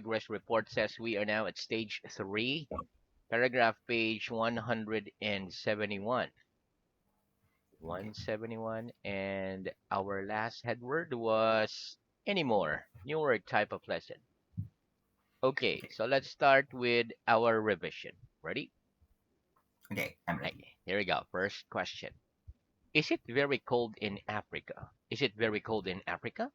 progress report says we are now at stage 3, paragraph page 171. 171, and our last headword was anymore, newer type of lesson. Okay, Okay. so let's start with our revision. Ready? Okay, I'm ready. Okay, here we go. First question. Is it very cold in Africa? Is it very cold in Africa?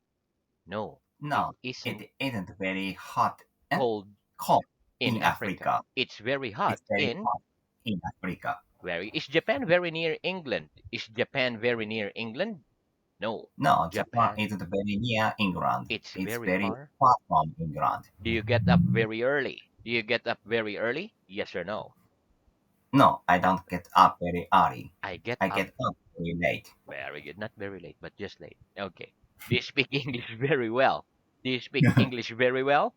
No, it No, isn't it isn't very hot and cold cold in in Africa. Africa. It's very hot It's very in hot in Africa. very. Is Japan very near England? Is Japan very near England? No. No, Japan Japan, isn't very near England. it's It's very very far. far from England. Do you get up very early? Do you get up very early? Yes or no? No, I don't get up very early. I get I up get up very late. very good. Not very late, but just late. Okay. Do you speak English very well? Do you speak English very well?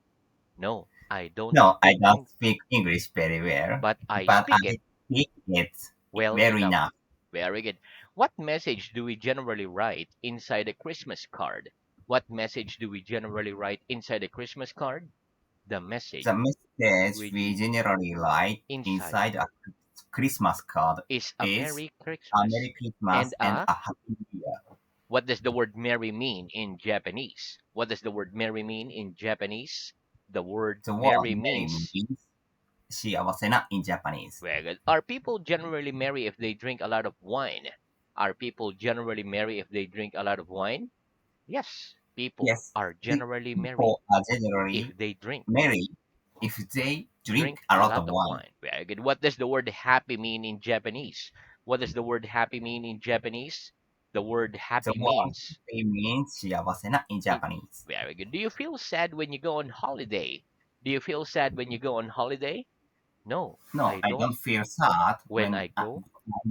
No, I don't No, I speak don't English, speak English very well, but I but speak I it speak it well very enough. enough. Very good. What message do we generally write inside a Christmas card? What message do we generally write inside a Christmas card? The message The message we we generally write inside inside a Christmas card is a is Merry a Christmas Merry and Christmas and a a Happy New Year. what does the word merry mean in Japanese? What does the word merry mean in Japanese? The word The word merry Merry means means 幸せな in Japanese. very good. Are people generally merry if they drink a lot of wine? Are people generally merry if they drink a lot of wine? Yes, people Yes, are the generally merry people are if generally they merry if they drink drink a a lot lot of of wine. wine. Very good. What does the word happy mean in Japanese? What does the word happy mean in Japanese? The word The happy word means Happy means 幸せな in it. Japanese. Very good. Do you feel sad when you go on holiday? Do you feel sad when you go on holiday? No, No, I I don't. don't feel sad When when I I go,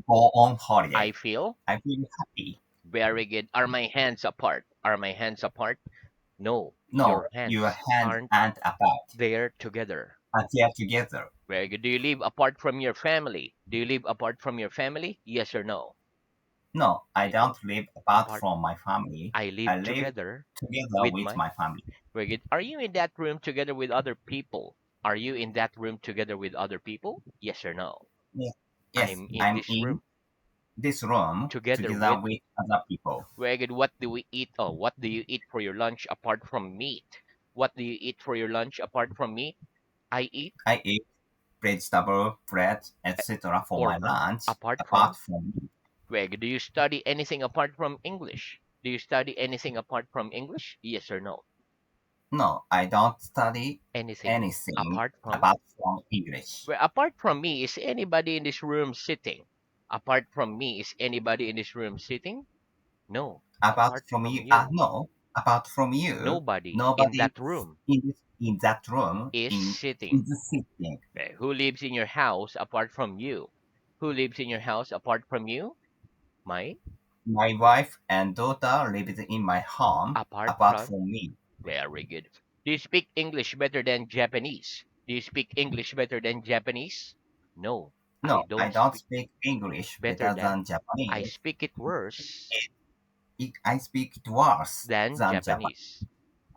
go on I holiday. feel I feel happy. very good. Are my hands apart? Are my hands apart? No, No, your your hands hands aren't aren't apart. there together. They are together. Very good. Do you live apart from your family? Do you live apart from your family? Yes or no? No, I I don't don't live apart apart. from my family. I live I live together together with with my my family. very good. Are you in that room together with other people? Are you in that room together with other people? Yes or no? Yeah. Yes, I'm in I'm this in room this room together together with with other people. very good. What do we eat? Oh, what do you eat for your lunch apart from meat? What do you eat for your lunch apart from meat? I eat I eat vegetable, bread, etc. for or my lunch apart apart from from meat. Greg, do you study anything apart from English? Do you study anything apart from English? Yes or no? No, I don't study Anything anything apart from apart from English. well, apart from me, is anybody in this room sitting? Apart from me, is anybody in this room sitting? No. Apart Apart from from you, you, no, apart from you, nobody in nobody that room in that room is in sitting. is sitting. Okay, who lives in your house apart from you? Who lives in your house apart from you? My My wife and daughter lives in my home apart apart from from me. very good. Do you speak English better than Japanese? Do you speak English better than Japanese? No, I No, I don't don't speak speak English better better than. than I Japanese. speak it worse I speak it worse than than Japan. Japanese.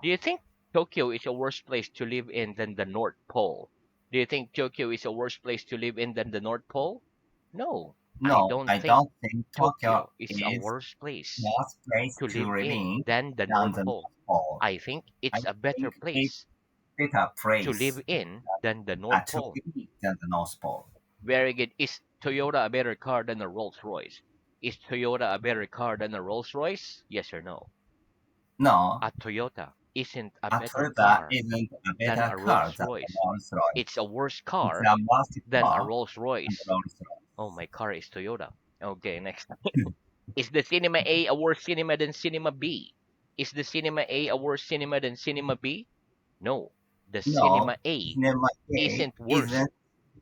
Do you think Tokyo is a worse place to live in than the North Pole? Do you think Tokyo is a worse place to live in than the North Pole? No, I No, don't I think don't think Tokyo Tokyo is a is worse place worse place to to live live in in than the than North the Pole. North Pole. I think I it's a better think it's place better to live place in than the North to Pole. live than the North Pole. Very good. Is Toyota a better car than a Rolls Royce? Is Toyota a better car than a Rolls Royce? Yes or no? No, A Toyota isn't a a better Toyota car isn't a than better a car Rolls than the Royce. Rolls It's Royce. a worse It's car a worse than a car Rolls than the Royce. Rolls Oh, Royce. my car is Toyota. Okay, next. Is the Cinema A a worse cinema than Cinema B? Is the Cinema A a worse cinema than Cinema B? No. The No, Cinema A Cinema A isn't worse isn't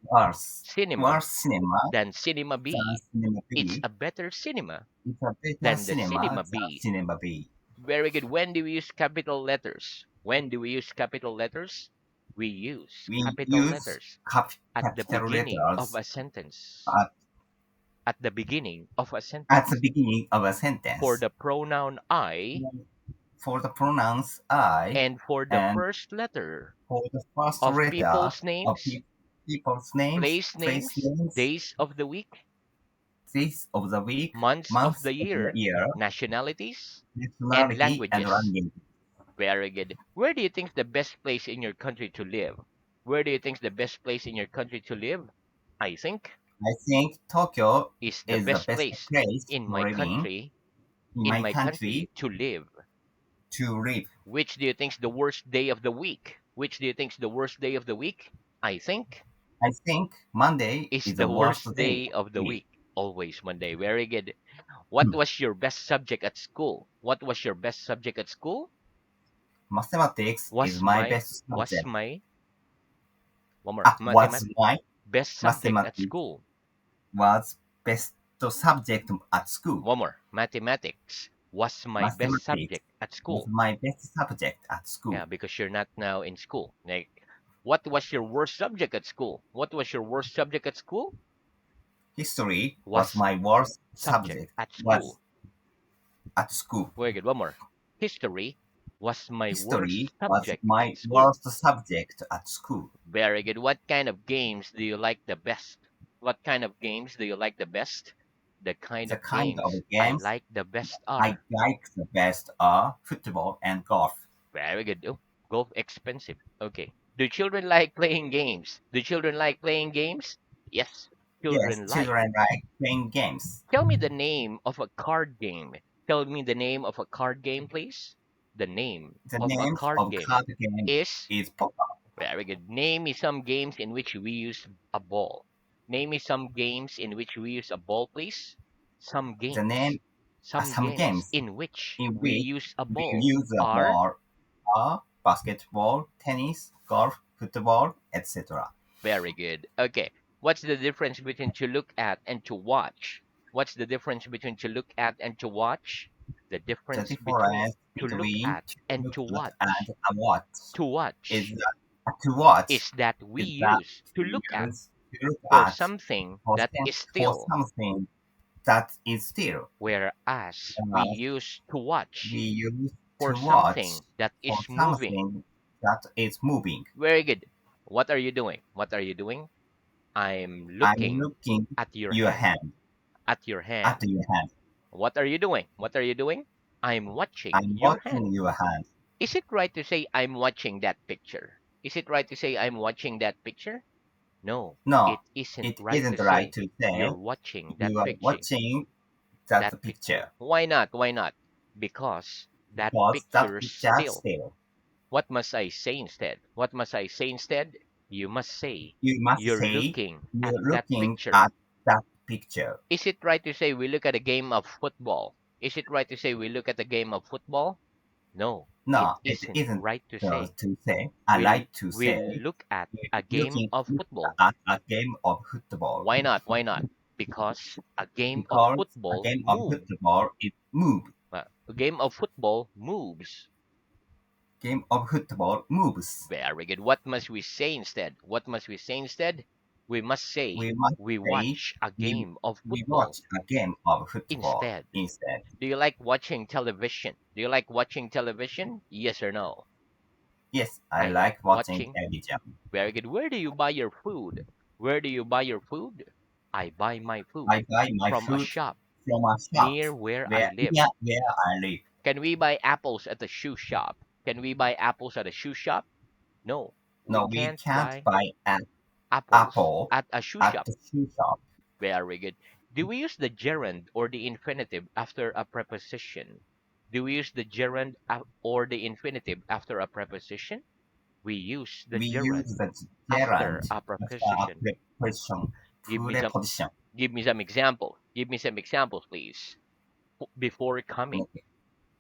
worse. cinema Worse cinema than Cinema than B. Cinema It's B. a better cinema It's a better than the cinema Cinema than B. Cinema B. Very good. When do we use capital letters? When do we use capital letters? We use We capital use letters at the capital beginning of letters a sentence. at, At the beginning of a at the sentence. beginning of a For sentence. the pronoun I, for the pronouns I, And for the and first letter for the first of letter people's of names, people's names, place place names, names, days of the week, days of the week, months of months the of the year, year, nationalities, and nationality, and languages. ranking. Very good. Where do you think is the best place in your country to live? Where do you think is the best place in your country to live? I think I think Tokyo is the is the best best place place in for my living country, in in my my country country to live. to live. Which do you think is the worst day of the week? Which do you think is the worst day of the week? I think I think Monday is is the the worst worst day day of of the the week. week. Always Monday. Very good. What was your best subject at school? What was your best subject at school? Mathematics is Was my my best was subject. my one more Was my best subject at mathematics school. was best subject at school. One more. Mathematics was my best Mathematics subject at was school. my best subject at Yeah, school. because you're not now in school. Like, what was your worst subject at school? What was your worst subject at school? History was Was my worst subject subject. at Was school. at school. Very good. One more. History was my History worst was subject my at school. worst subject at school. Very good. What kind of games do you like the best? What kind of games do you like the best? The kind The of kind of games I games like the best I are. like the best are football and golf. Very good. Oh, golf expensive. Okay. Do children like playing games? Do children like playing games? Yes, Yes, children like. children like playing games. Tell me the name of a card game. Tell me the name of a card game, please. The name The of a name card of game card game is is poker. very good. Name me some games in which we use a ball. Name me some games in which we use a ball, please. Some The games. name Some some games games in which in we which use a we ball use a are ball are basketball, tennis, golf, football, etc. very good. Okay. What's the difference between to look at and to watch? What's the difference between to look at and to watch? The The difference between difference to look between at to and look to at and watch. a watch To is watch that to watch is that we is that use to we look at use to look for at something for, that is for still, something that is still. whereas we Uh, use to we watch use for to watch something that for is moving. something that is moving. Very good. What are you doing? What are you doing? I'm I'm looking looking at your your hand. hand At your at hand. your hand. What are you doing? What are you doing? I'm watching I'm your hand. watching your hand. Is it right to say I'm watching that picture? Is it right to say I'm watching that picture? No, No, it isn't it right to isn't right say to say you're watching that you are picture. watching that That picture picture. Why not? Why not? Because that because that picture picture still. still. What must I say instead? What must I say instead? You must say You must you're say looking at you're that looking picture. at that picture. Is it right to say we look at a game of football? Is it right to say we look at a game of football? No, it No, it isn't isn't right to say. to say. I We'll like to we'll say look at a game looking of football. at a game of football Why not? Why not? Because a game of because a football game of move. football it moves. A game of football moves. Game of football moves. Very good. What must we say instead? What must we say instead? We must say We must we say watch a we, game of we football watch a game of football instead. instead. Do you like watching television? Do you like watching television? Yes or no? Yes, I I like like watching watching. television. Very good. Where do you buy your food? Where do you buy your food? I buy my food I buy my from a food shop from a shop near where I live. where I live. Can we buy apples at the shoe shop? Can we buy apples at a shoe shop? No, we No, we can't can't buy buy an apples apple at a shoe at shop. the shoe shop. Very good. Do we use the gerund or the infinitive after a preposition? Do we use the gerund or the infinitive after a preposition? We use the We use gerund the after gerund a after a preposition. preposition. Give me some Preposition. give me some example. Give me some examples, please. Before coming, Okay.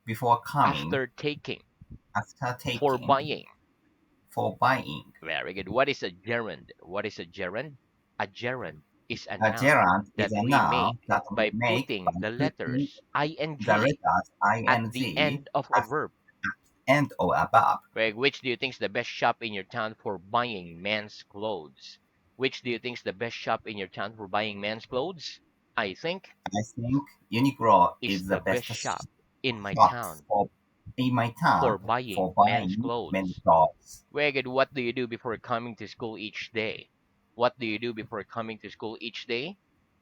Before coming, after taking, after for taking, buying. for buying. Very good. What is a gerund? What is a gerund? A gerund is a A noun gerund is that a we noun make that we by make by putting the putting letters the ing letters at the ing end of a at verb. end or above. Right? Which do you think is the best shop in your town for buying men's clothes? Which do you think is the best shop in your town for buying men's clothes? I think I think Uniqlo is is the the best best shop in my shop town for in my For town buying for men's buying many clothes. clothes. Very good. What do you do before coming to school each day? What do you do before coming to school each day?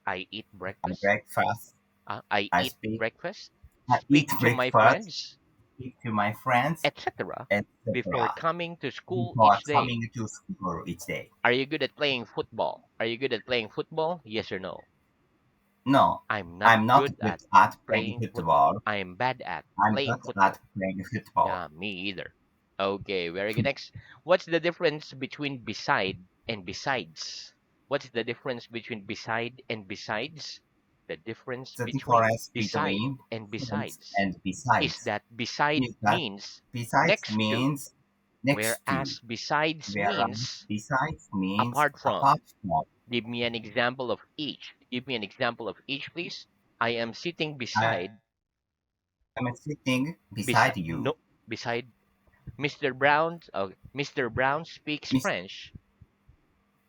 I eat I breakfast. breakfast. I I eat speak. breakfast, I eat speak to my breakfast. friends, Speak to my friends, etc. before etc. coming to school Before each day. coming to school each day. Are you good at playing football? Are you good at playing football? Yes or no? No, I'm not I'm not good good at at playing playing football. football. I am bad at I'm playing good at football. playing football. Yeah, me either. Okay, very good. Next, what's the difference between beside and besides? What's the difference between beside and besides? The difference The between difference beside between and friends besides and is besides that beside is that means besides next to, means next to, whereas besides whereas means besides means apart from. apart from. Give me an example of each. Give me an example of each, please. I am sitting I beside, am sitting beside you. no, beside Mr. Brown. Mr. Brown speaks Miss, French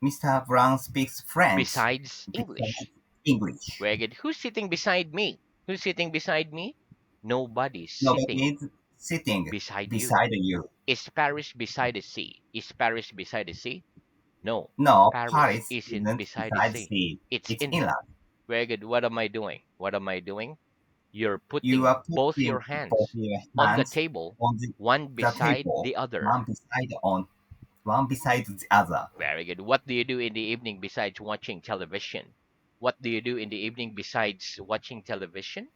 Mr. Brown speaks French besides besides English. English. Very good. Who's sitting beside me? Who's sitting beside me? Nobody's Nobody sitting is sitting beside you. beside you. Is Paris beside the sea? Is Paris beside the sea? No. No, Paris Paris isn't isn't beside the beside the sea. sea. It's It's inland. inland. Very good. What am I doing? What am I doing? You're You putting are both your putting both hands your on the hands table, on one the beside table, the other. one beside the other. Very good. What do you do in the evening besides watching television? What do you do in the evening besides watching television?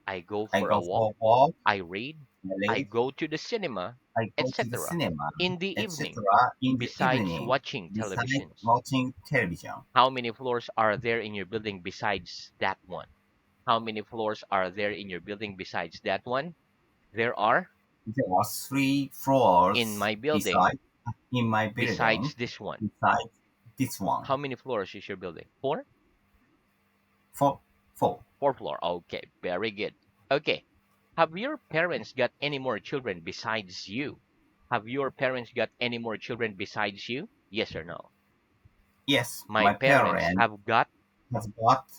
I go I for a go walk, for a walk, I read, I I read, go to the cinema, I go to the etc. cinema, In the evening etc. in the besides evening, watching besides televisions. watching television. How many floors are there in your building besides that one? How many floors are there in your building besides that one? There are There are three in floors my building beside in my besides building this one. besides this How one. many floors is your building? Four? Four, four. Four floor. Okay, very good. Okay. Have your parents got any more children besides you? Have your parents got any more children besides you? Yes or no? Yes, My my parents parents have got has got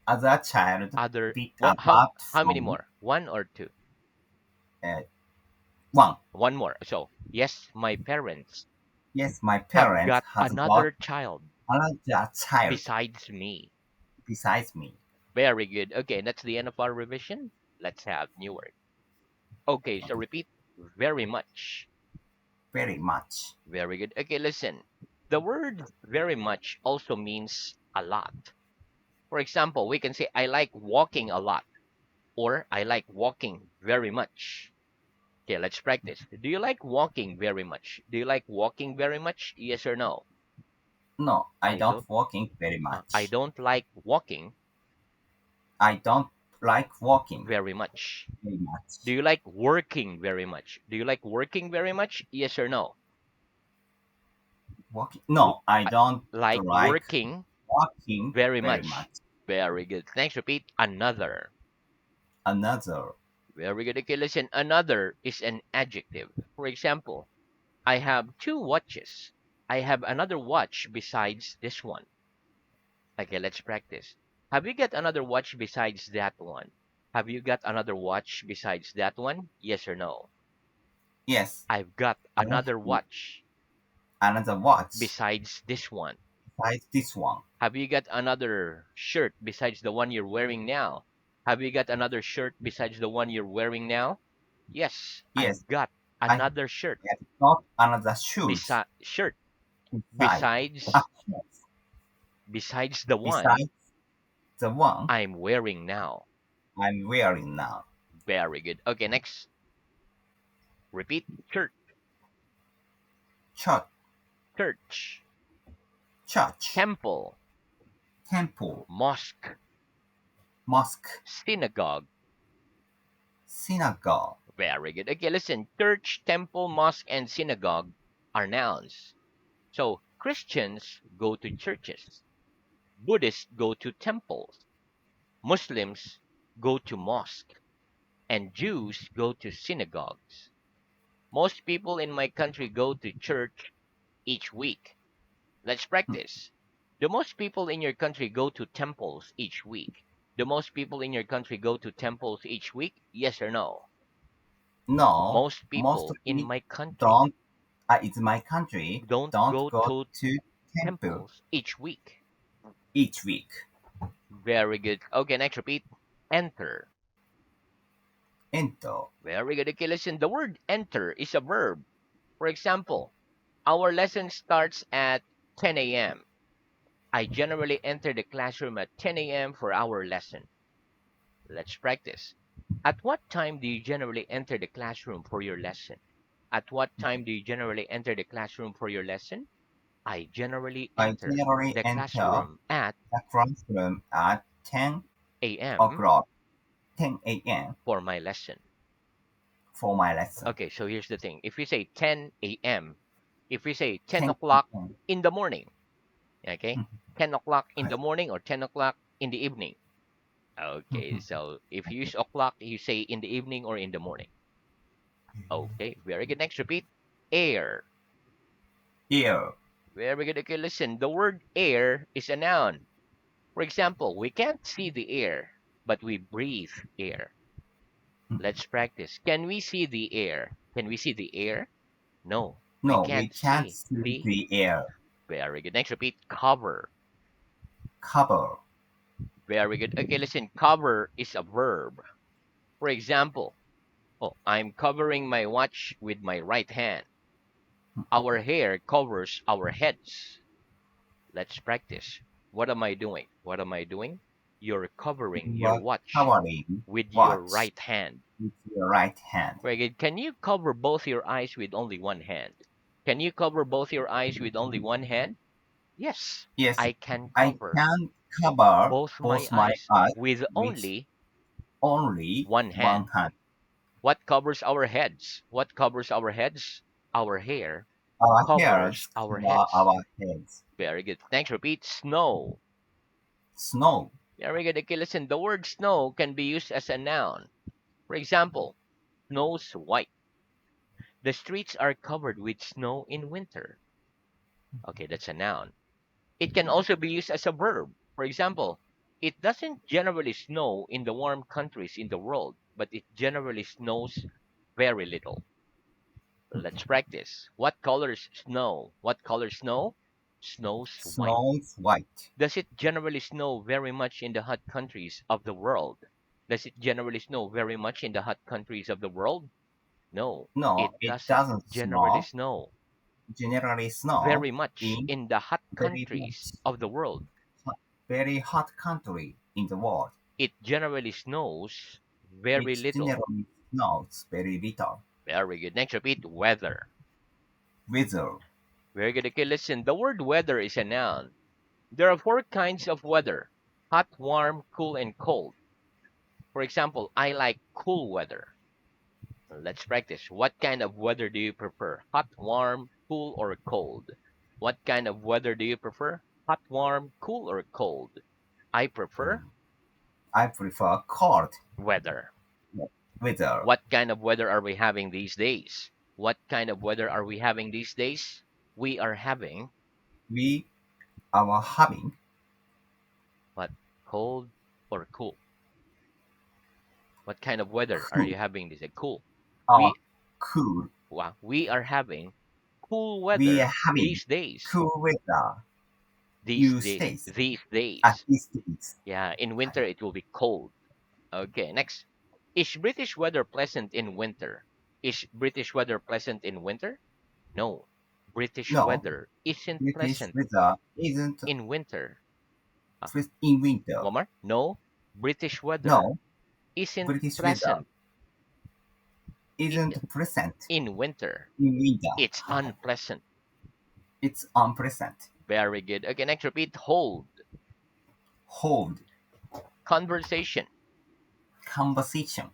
other child other what apart how many from more? One or two? uh, one. One more. So, yes, my parents Yes, my have parents got has got another child another child besides me. besides me. Very good. Okay, that's the end of our revision. Let's have new word. Okay, so Okay, repeat very much. very much. Very good. Okay, listen. The word very much also means a lot. For example, we can say, I like walking a lot, or I like walking very much. Okay, let's practice. Do you like walking very much? Do you like walking very much? Yes or no? No, I I don't don't. walking very I much. don't like walking I don't like walking very much. very Do much. you like working very much? Do you like working very much? Yes or no? Walking? W- No, I I don't like like working walking very very much. much. Very good. Thanks. Repeat. Another. Another. Very good. Okay, listen. Another is an adjective. For example, I have two watches. I have another watch besides this one. Okay, let's practice. Have you got another watch besides that one? Have you got another watch besides that one? Yes or no? Yes, I've got I another have watch another watch besides this one. besides this one. Have you got another shirt besides the one you're wearing now? Have you got another shirt besides the one you're wearing now? Yes, Yes, I've got I another shirt have got another shoes shirt beside. besides Yes, the one besides the one I'm wearing now. I'm wearing now. Very good. Okay, next. Repeat. Church, Church, church, church, temple, temple, mosque, mosque, synagogue. synagogue. Very good. Okay, listen. Church, temple, mosque, and synagogue are nouns. So Christians go to churches, Buddhists go to temples, Muslims go to mosque, and Jews go to synagogues. Most people in my country go to church each week. Let's Hmm. practice. Do most people in your country go to temples each week? Do most people in your country go to temples each week? Yes or no? No, Most most people in people my country don't. It's my country. don't Don't go go to to temple temples each week. each week. Very good. Okay, next repeat. Enter. Enter. Very good. Okay, listen. The word enter is a verb. For example, our lesson starts at 10 a.m. I generally enter the classroom at 10 a.m. for our lesson. Let's practice. At what time do you generally enter the classroom for your lesson? At what time do you generally enter the classroom for your lesson? I generally I enter generally the enter classroom at the classroom at 10 a.m. o'clock, 10 a.m. for my lesson. for my lesson. Okay, so here's the thing. If we say 10 a.m., if we say 10 o'clock 10 a.m. in the morning, okay? 10 o'clock in はい。the morning or 10 o'clock in the evening. Okay, so if you use o'clock, you say in the evening or in the morning. Okay, very good. Next, repeat. Air. Ear. Very good. Okay, listen. The word air is a noun. For example, we can't see the air, but we breathe air. Let's practice. Can we see the air? Can we see the air? No, we No, we can't can't see see the. the air. Very good. Next, repeat. Cover. Cover. Very good. Okay, listen. Cover is a verb. For example, oh, I'm covering my watch with my right hand. Our hair covers our heads. Let's practice. What am I doing? What am I doing? You're covering You your are watch covering with your watch right hand. with your right hand. Very good. Can you cover both your eyes with only one hand? Can you cover both your eyes with only one hand? Yes, Yes, I can I cover can cover both my both my eyes eyes with with only only one one hand. hand. What covers our heads? What covers our heads? Our hair Our covers hairs our cover heads. our heads. Very good. Next, repeat. Snow. Snow. Very good. Okay, listen. The word snow can be used as a noun. For example, snow's white. The streets are covered with snow in winter. Okay, that's a noun. It can also be used as a verb. For example, it doesn't generally snow in the warm countries in the world, but it generally snows very little. Let's practice. What colors snow? What color snow? Snow's white. Snow's white. Does it generally snow very much in the hot countries of the world? Does it generally snow very much in the hot countries of the world? No, No, it it doesn't doesn't generally snow. snow Generally snow very much in in the hot very much countries of the world. very hot country in the world. It generally snows very It little. generally snows very little. Very good. Next, repeat weather. Weather. Very good. Okay, listen. The word weather is a noun. There are four kinds of weather: hot, warm, cool, and cold. For example, I like cool weather. Let's practice. What kind of weather do you prefer? Hot, warm, cool, or cold? What kind of weather do you prefer? Hot, warm, cool, or cold? I prefer I prefer cold weather. weather. What kind of weather are we having these days? What kind of weather are we having these days? We are having We are having what? Cold or cool? What kind of weather are cool. you having these days? Cool. Our We cool. wow, we are having cool We are weather having these days. cool weather. These You days. states These at days. these days. Yeah, in winter it will be cold. Okay, next. Is British weather pleasant in winter? Is British weather pleasant in winter? No. British No, weather isn't British pleasant weather isn't in winter. Ah, in winter. one more. No. British weather No, isn't British weather pleasant isn't present in winter. in winter. It's unpleasant. It's unpleasant. Very good. Okay, next repeat. Hold. Hold. Conversation. Conversation.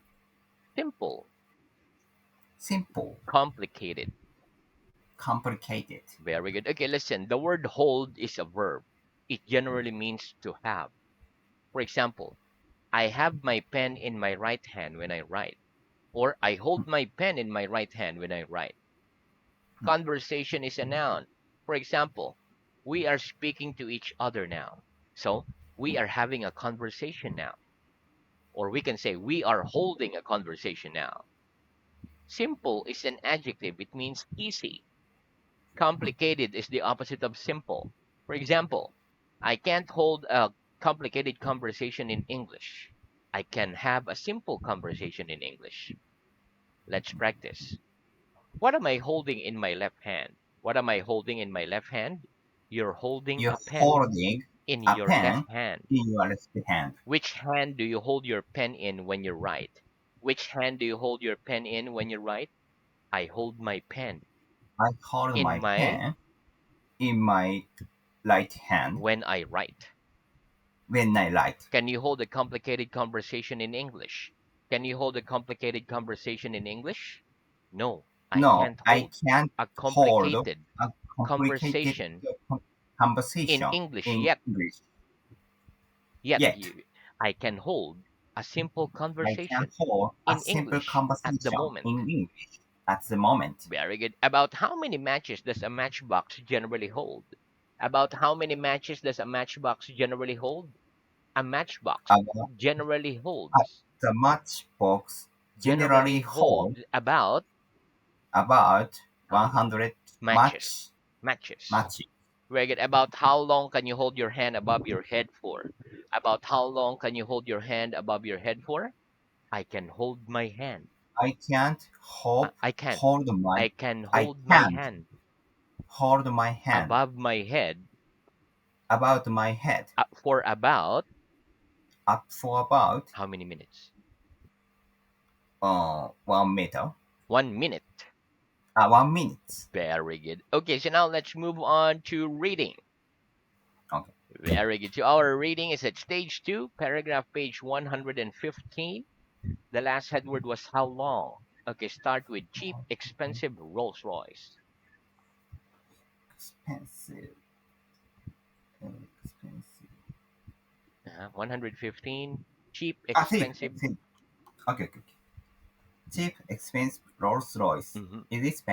Simple. Simple. Complicated. Complicated. Very good. Okay, listen. The word hold is a verb. It generally means to have. For example, I have my pen in my right hand when I write, or I hold my pen in my right hand when I write. Conversation is a noun. For example, we are speaking to each other now. So, we are having a conversation now. Or we can say we are holding a conversation now. Simple is an adjective, it means easy. Complicated is the opposite of simple. For example, I can't hold a complicated conversation in English. I can have a simple conversation in English. Let's practice. What am I holding in my left hand? What am I holding in my left hand? You're holding You're a pen holding in a your left pen hand. in your left hand. Which hand do you hold your pen in when you write? Which hand do you hold your pen in when you write? I hold my pen I hold in my my pen in my right hand when I write. when I write. Can you hold a complicated conversation in English? Can you hold a complicated conversation in English? No, I No, can't I hold can't a hold complicated a complicated conversation in conversation English in yet. English Yet yet. you, I can hold a simple I can conversation hold a in simple English at the conversation moment. in English at the moment. Very good. About how many matches does a matchbox generally hold? About how many matches does a matchbox generally hold? A matchbox About generally uh, holds the matchbox generally generally hold holds about about how many 100 matches? Matches. matches. Very good. About how long can you hold your hand above your head for? About how long can you hold your hand above your head for? I can hold my hand. I can't I can't. hold my I can I hold my can't hand hold my hand above my head about my head for about up for about how many minutes? 1 meter, 1 minute. 1 minute. Very good. Okay, so now let's move on to reading. Okay. Very good. So our reading is at stage two, paragraph page 115. The last headword was how long. Okay, start with cheap, expensive, Rolls Royce. Expensive, expensive. 115, cheap, Cheap, expensive. cheap. Okay, okay, okay. Cheap, expensive Rolls Royce. Mhm. Is it